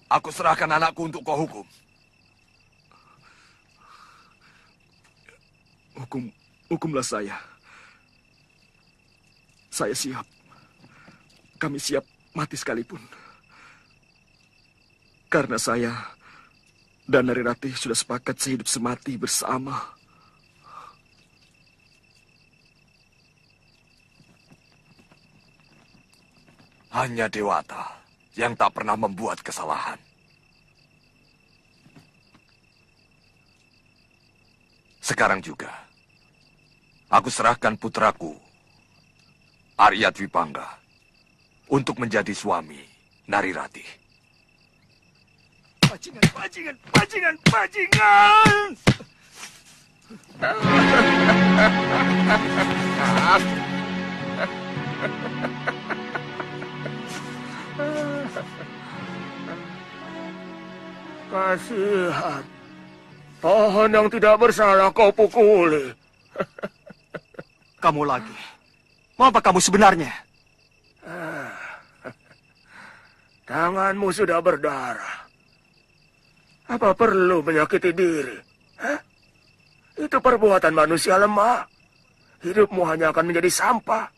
Aku serahkan anakku untuk kau hukum.
Hukumlah saya. Saya siap. Kami siap mati sekalipun. Karena saya dan Narirati sudah sepakat sehidup semati bersama.
Hanya Dewata yang tak pernah membuat kesalahan. Sekarang juga, aku serahkan putraku, Arya Dwi Pangga, untuk menjadi suami Narirati. Bajingan! Kasihan. Pohon yang tidak bersalah kau pukuli.
Kamu lagi. Mau apa kamu sebenarnya?
Tanganmu sudah berdarah. Apa perlu menyakiti diri? Hah? Itu perbuatan manusia lemah. Hidupmu hanya akan menjadi sampah.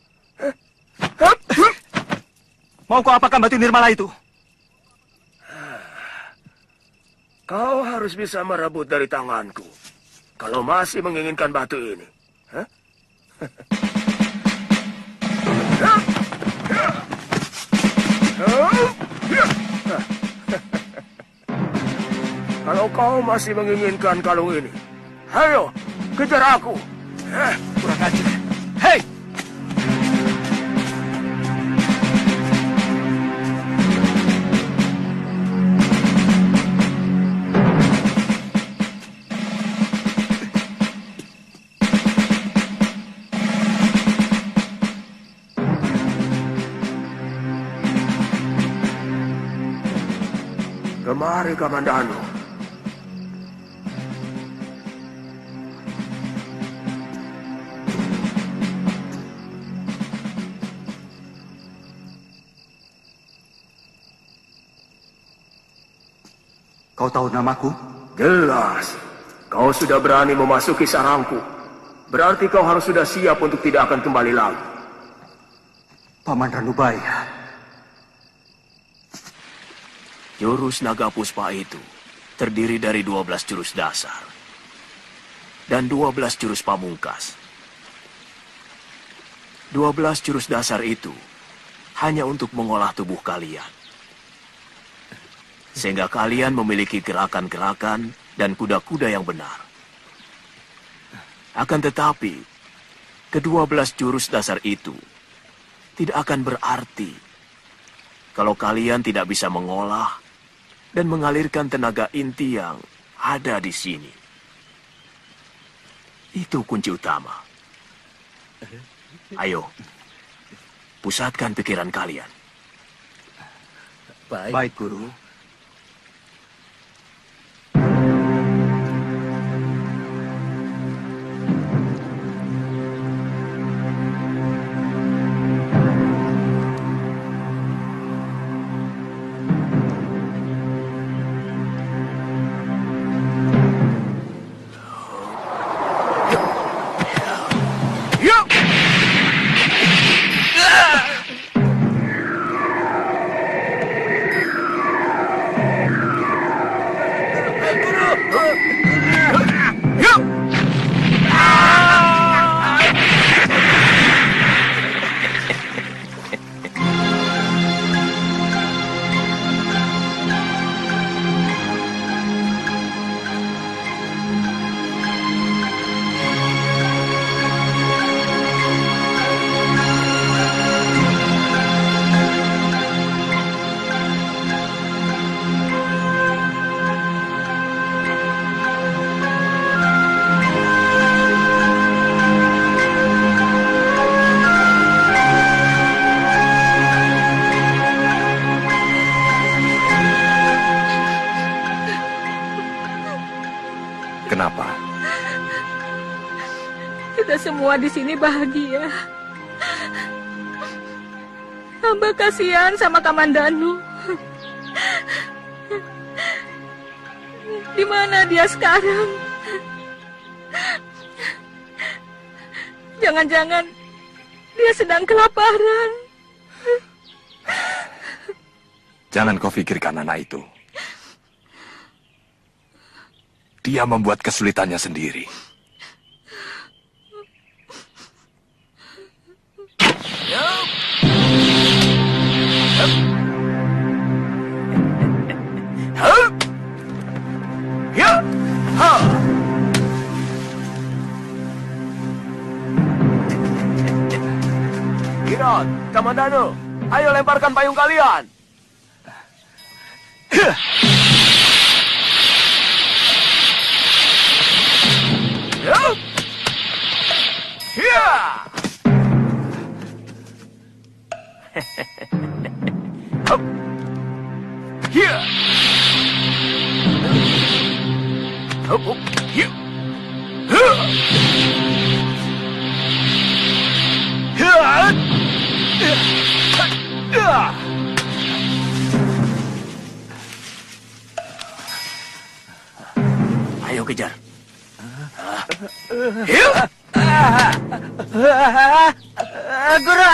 Mau kau apakan batu nirmala itu?
Kau harus bisa merebut dari tanganku. Kalau masih menginginkan batu ini. Hah? Kalau kau masih menginginkan kalung ini, ayo, kejar aku.
Kurang ajar. Hei!
Kemari, Kamandanu.
Kau tahu namaku?
Jelas. Kau sudah berani memasuki sarangku. Berarti kau harus sudah siap untuk tidak akan kembali lagi.
Paman Ranubaya.
Jurus naga puspa itu terdiri dari 12 jurus dasar dan 12 jurus pamungkas. 12 jurus dasar itu hanya untuk mengolah tubuh kalian. Sehingga kalian memiliki gerakan-gerakan dan kuda-kuda yang benar. Akan tetapi, ke-12 jurus dasar itu tidak akan berarti kalau kalian tidak bisa mengolah dan mengalirkan tenaga inti yang ada di sini. Itu kunci utama. Ayo, pusatkan pikiran kalian.
Baik, Guru.
Kenapa?
Kita semua di sini bahagia. Hamba kasihan sama Kamandanu. Di mana dia sekarang? Jangan-jangan dia sedang kelaparan.
Jangan kau pikirkan anak itu. Dia membuat kesulitannya sendiri.
Kiron, Kamandanu, ayo lemparkan payung kalian. Ayo kejar.
Guru,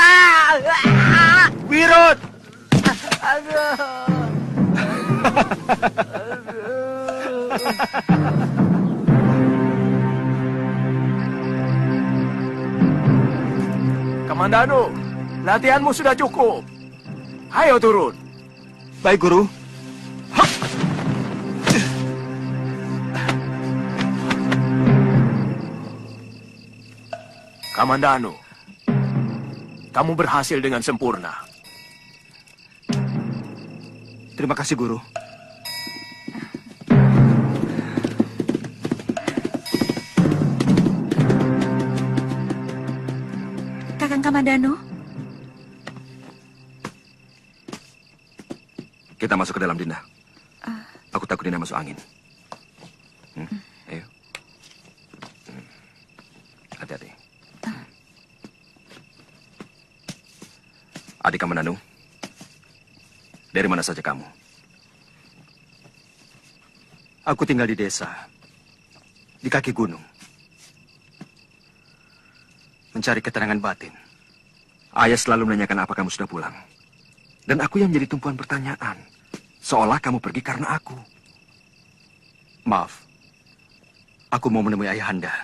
Wirut.
Kamandanu, latihanmu sudah cukup. Ayo turun.
Baik, Guru.
Kamandanu, kamu berhasil dengan sempurna.
Terima kasih, Guru.
Kakang Kamandanu,
Kita masuk ke dalam, Dinda. Aku takut Dinda masuk angin. Ayo. Hati-hati. Adik Kamandanu, dari mana saja kamu?
Aku tinggal di desa, di kaki gunung. Mencari ketenangan batin.
Ayah selalu menanyakan apa kamu sudah pulang. Dan aku yang menjadi tumpuan pertanyaan. Seolah kamu pergi karena aku.
Maaf. Aku mau menemui Ayahanda.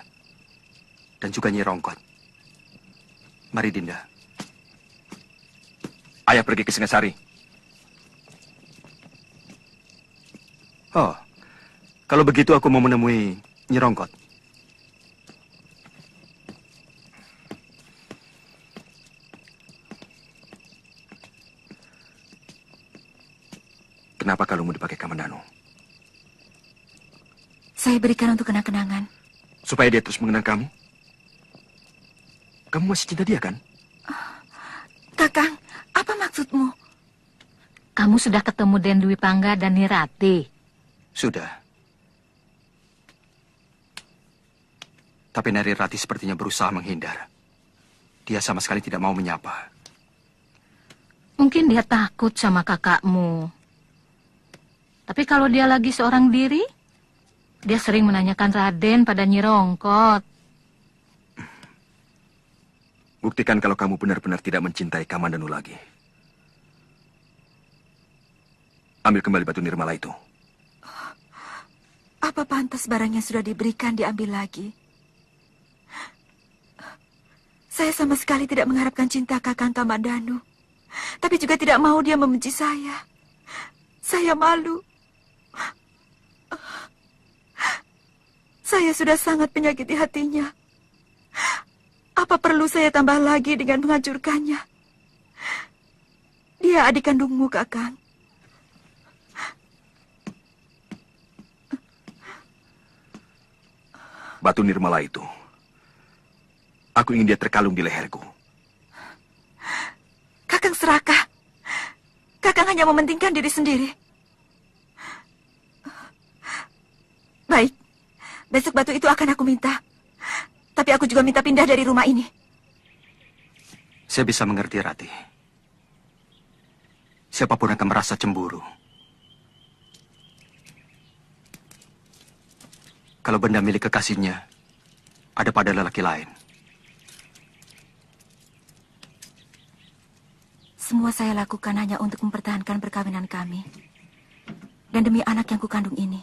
Dan juga Nyi Rongkot. Mari, Dinda.
Ayah pergi ke Singasari.
Oh, kalau begitu aku mau menemui Nyi Rongkot.
Kenapa kalungmu dipakai Kamandanu?
Saya berikan untuk kenang-kenangan.
Supaya dia terus mengenang kamu? Kamu masih cinta dia, kan?
Kakang, apa maksudmu?
Kamu sudah ketemu Den Dwi Pangga dan Nirati?
Sudah. Tapi Nari Rati sepertinya berusaha menghindar. Dia sama sekali tidak mau menyapa.
Mungkin dia takut sama kakakmu. Tapi kalau dia lagi seorang diri, dia sering menanyakan Raden pada Nyi Rongkot.
Buktikan kalau kamu benar-benar tidak mencintai Kamandanu lagi. Ambil kembali batu nirmala itu.
Apa pantas barang yang sudah diberikan diambil lagi? Saya sama sekali tidak mengharapkan cinta Kakang Kamandanu. Tapi juga tidak mau dia membenci saya. Saya malu. Saya sudah sangat menyakiti hatinya. Apa perlu saya tambah lagi dengan menghancurkannya? Dia adik kandungmu, Kakang.
Batu nirmala itu. Aku ingin dia terkalung di leherku.
Kakang serakah. Kakang hanya mementingkan diri sendiri. Baik. Besok batu itu akan aku minta. Tapi aku juga minta pindah dari rumah ini.
Saya bisa mengerti, Rati. Siapapun akan merasa cemburu. Kalau benda milik kekasihnya ada pada lelaki lain.
Semua saya lakukan hanya untuk mempertahankan perkawinan kami. Dan demi anak yang kukandung ini.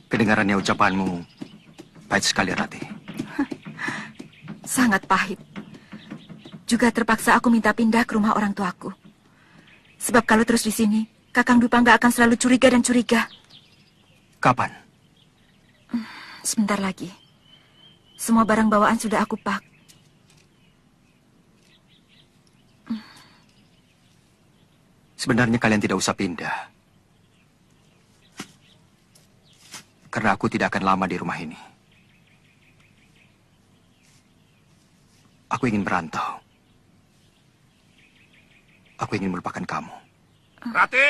Kedengarannya ucapanmu pahit sekali, Rati.
Sangat pahit. Juga terpaksa aku minta pindah ke rumah orang tuaku. Sebab kalau terus di sini, Kakang Dwi Pangga akan selalu curiga dan curiga.
Kapan?
Sebentar lagi. Semua barang bawaan sudah aku pak.
Sebenarnya kalian tidak usah pindah. Karena aku tidak akan lama di rumah ini. Aku ingin merantau. Aku ingin melupakan kamu.
Rati,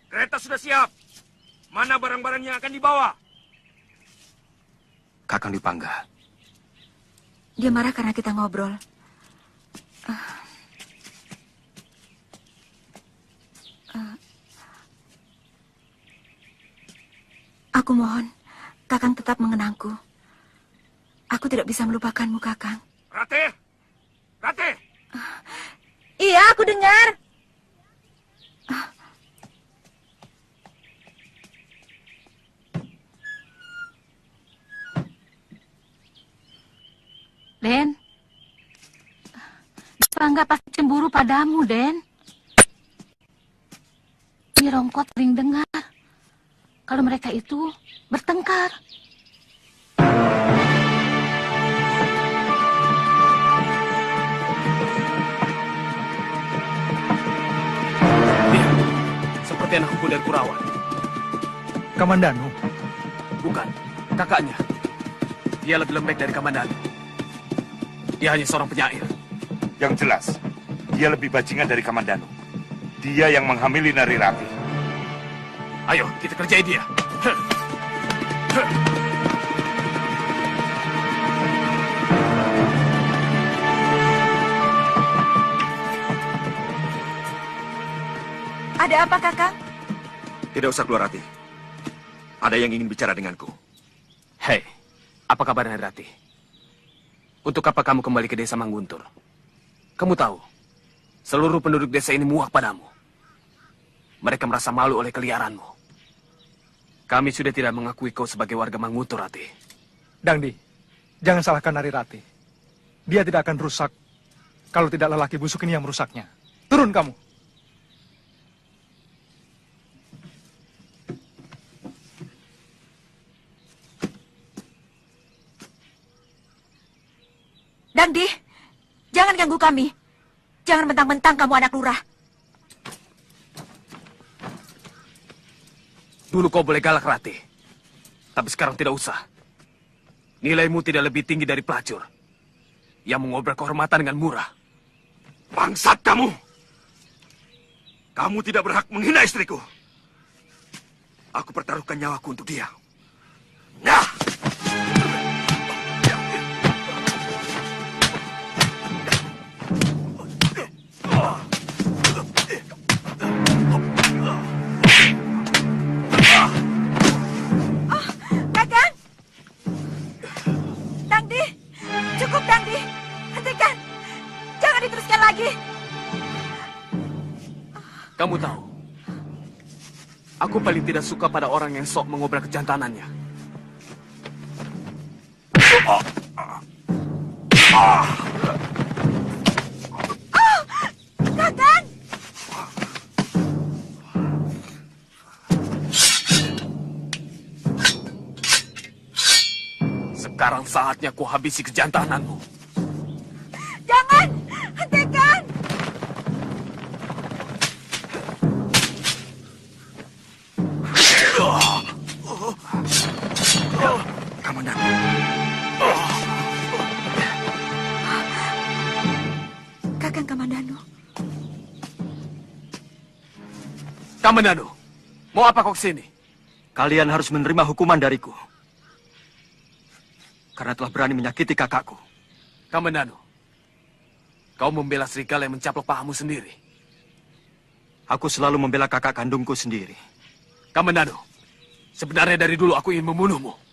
kereta sudah siap. Mana barang-barang yang akan dibawa?
Kakang Dwi Pangga.
Dia marah karena kita ngobrol. Aku mohon, Kakang tetap mengenangku. Aku tidak bisa melupakanmu, Kakang.
Rati! Rati!
Iya, aku dengar.
Den, Pangga pasti cemburu padamu, Den. Nyi Rongkot sering dengar kalau mereka itu bertengkar.
Lihat, seperti anak kuda dari Kurawan.
Kamandanu?
Bukan, kakaknya. Dia lebih lembek dari Kamandanu. Dia hanya seorang penyair.
Yang jelas, dia lebih bajingan dari Kamandanu. Dia yang menghamili Nari Rati.
Ayo, kita kerjai dia.
Ada apa, Kakang?
Tidak usah keluar, Rati. Ada yang ingin bicara denganku.
Hei, apa kabar Rati? Untuk apa kamu kembali ke desa Mangguntur? Kamu tahu, seluruh penduduk desa ini muak padamu. Mereka merasa malu oleh keliaranmu. Kami sudah tidak mengakui kau sebagai warga Mangguntur, Rati.
Dangdi, jangan salahkan Nari Rati. Dia tidak akan rusak kalau tidak lelaki busuk ini yang merusaknya. Turun kamu.
Dangdi, jangan ganggu kami. Jangan mentang-mentang kamu anak lurah.
Dulu kau boleh galak, Rati. Tapi sekarang tidak usah. Nilaimu tidak lebih tinggi dari pelacur yang mengobrol kehormatan dengan murah.
Bangsat kamu! Kamu tidak berhak menghina istriku. Aku pertaruhkan nyawaku untuk dia. Nah!
Kakang! Dangdi! Cukup, Dangdi! Hentikan! Jangan diteruskan lagi!
Kamu tahu, aku paling tidak suka pada orang yang sok mengobrak kejantanannya.
Kakang!
Sekarang saatnya ku habisi kejantananmu.
Jangan! Hentikan!
Kamandan.
Kakang Kamandanu.
Kamandanu, mau apa kau kesini?
Kalian harus menerima hukuman dariku. Karena telah berani menyakiti kakakku.
Kamandanu, kau membela serigala yang mencaplok pahamu sendiri.
Aku selalu membela kakak kandungku sendiri.
Kamandanu, sebenarnya dari dulu aku ingin membunuhmu.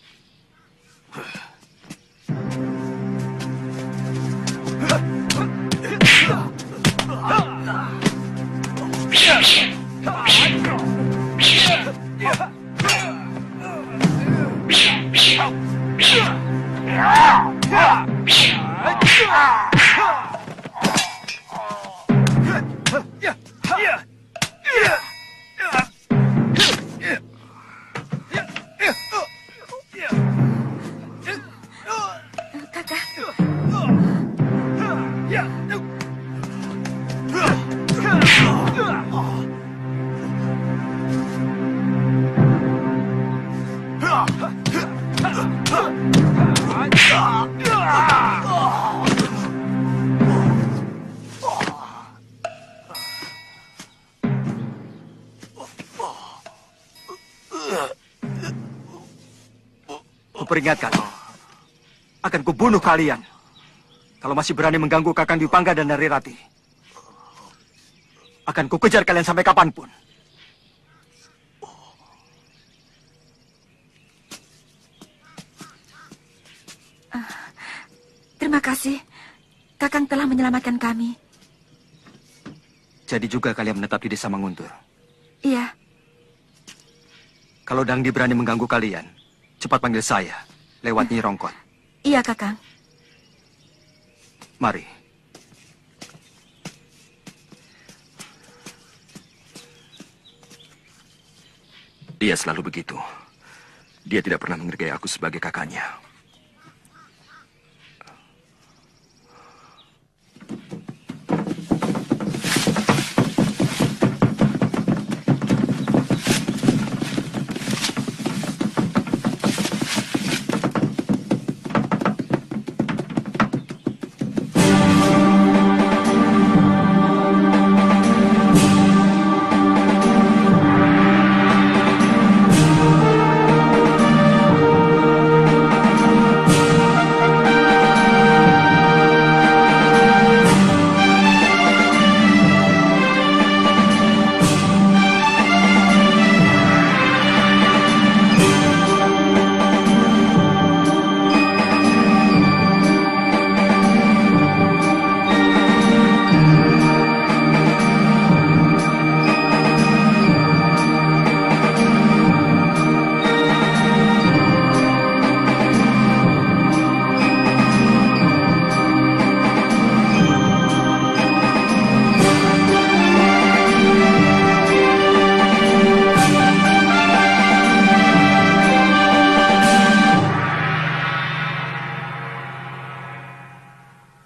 Kuperingatkan, akan kubunuh kalian kalau masih berani mengganggu Kakang Dwi-Pangga dan Nari Rati. Akan kukejar kalian sampai kapanpun.
Terima kasih. Kakang telah menyelamatkan kami.
Jadi juga kalian menetap di desa Manguntur.
Iya.
Kalau Dangdi berani mengganggu kalian, cepat panggil saya lewat Nyi Rongkot.
Iya, Kakang.
Mari.
Dia selalu begitu. Dia tidak pernah menghargai aku sebagai kakaknya.